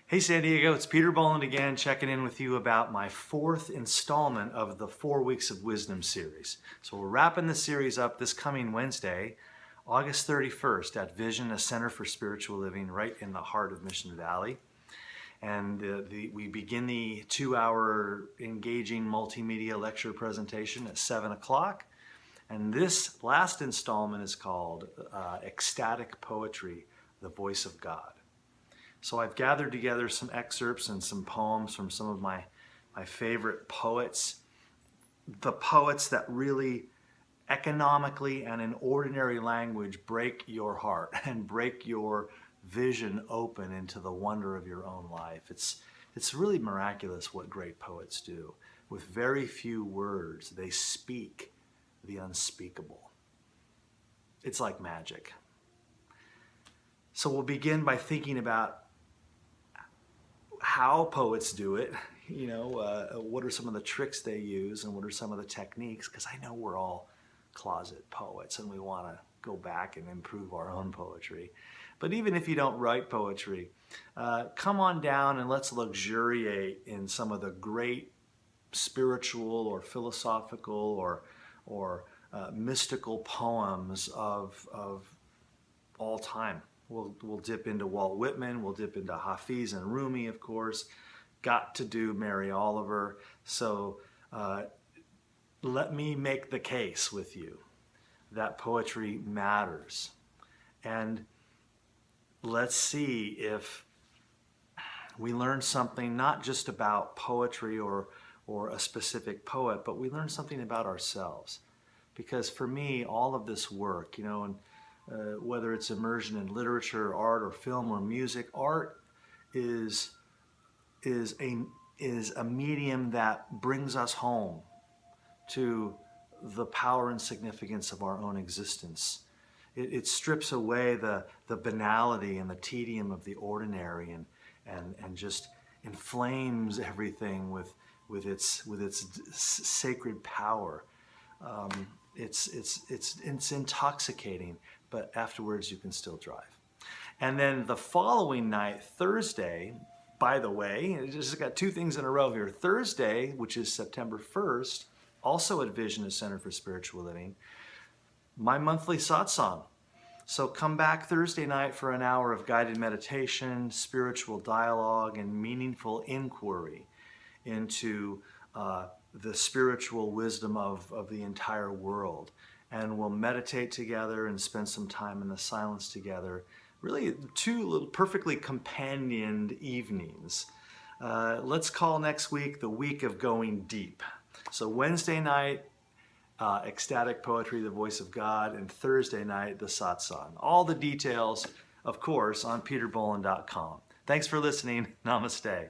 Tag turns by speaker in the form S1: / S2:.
S1: Hey San Diego, it's Peter Boland again, checking in with you about my fourth installment of the 4 Weeks of Wisdom series. So we're wrapping the series up this coming Wednesday, August 31st at Vision, a Center for Spiritual Living right in the heart of Mission Valley. And we begin the 2-hour engaging multimedia lecture presentation at 7 o'clock. And this last installment is called Ecstatic Poetry, the Voice of God. So I've gathered together some excerpts and some poems from some of my favorite poets, the poets that really economically and in ordinary language break your heart and break your vision open into the wonder of your own life. It's really miraculous what great poets do. With very few words, they speak the unspeakable. It's like magic. So we'll begin by thinking about how poets do it, what are some of the tricks they use and what are some of the techniques, because I know we're all closet poets and we want to go back and improve our own poetry. But even if you don't write poetry, come on down and let's luxuriate in some of the great spiritual or philosophical or mystical poems of all time. We'll dip into Walt Whitman, we'll dip into Hafiz and Rumi, of course, got to do Mary Oliver. So let me make the case with you that poetry matters. And let's see if we learn something not just about poetry or a specific poet, but we learn something about ourselves. Because for me, all of this work, whether it's immersion in literature, art, or film, or music, art is a medium that brings us home to the power and significance of our own existence. It strips away the banality and the tedium of the ordinary and just inflames everything with its sacred power. It's intoxicating, but afterwards you can still drive. And then the following night, Thursday, by the way, I just got two things in a row here. Thursday, which is September 1st, also at Vision, a Center for Spiritual Living, my monthly Satsang. So come back Thursday night for an hour of guided meditation, spiritual dialogue, and meaningful inquiry into the spiritual wisdom of the entire world. And we'll meditate together and spend some time in the silence together. Really two little perfectly companioned evenings. Let's call next week the week of going deep. So Wednesday night, Ecstatic Poetry, the Voice of God, and Thursday night, the Satsang. All the details, of course, on peterboland.com. Thanks for listening. Namaste.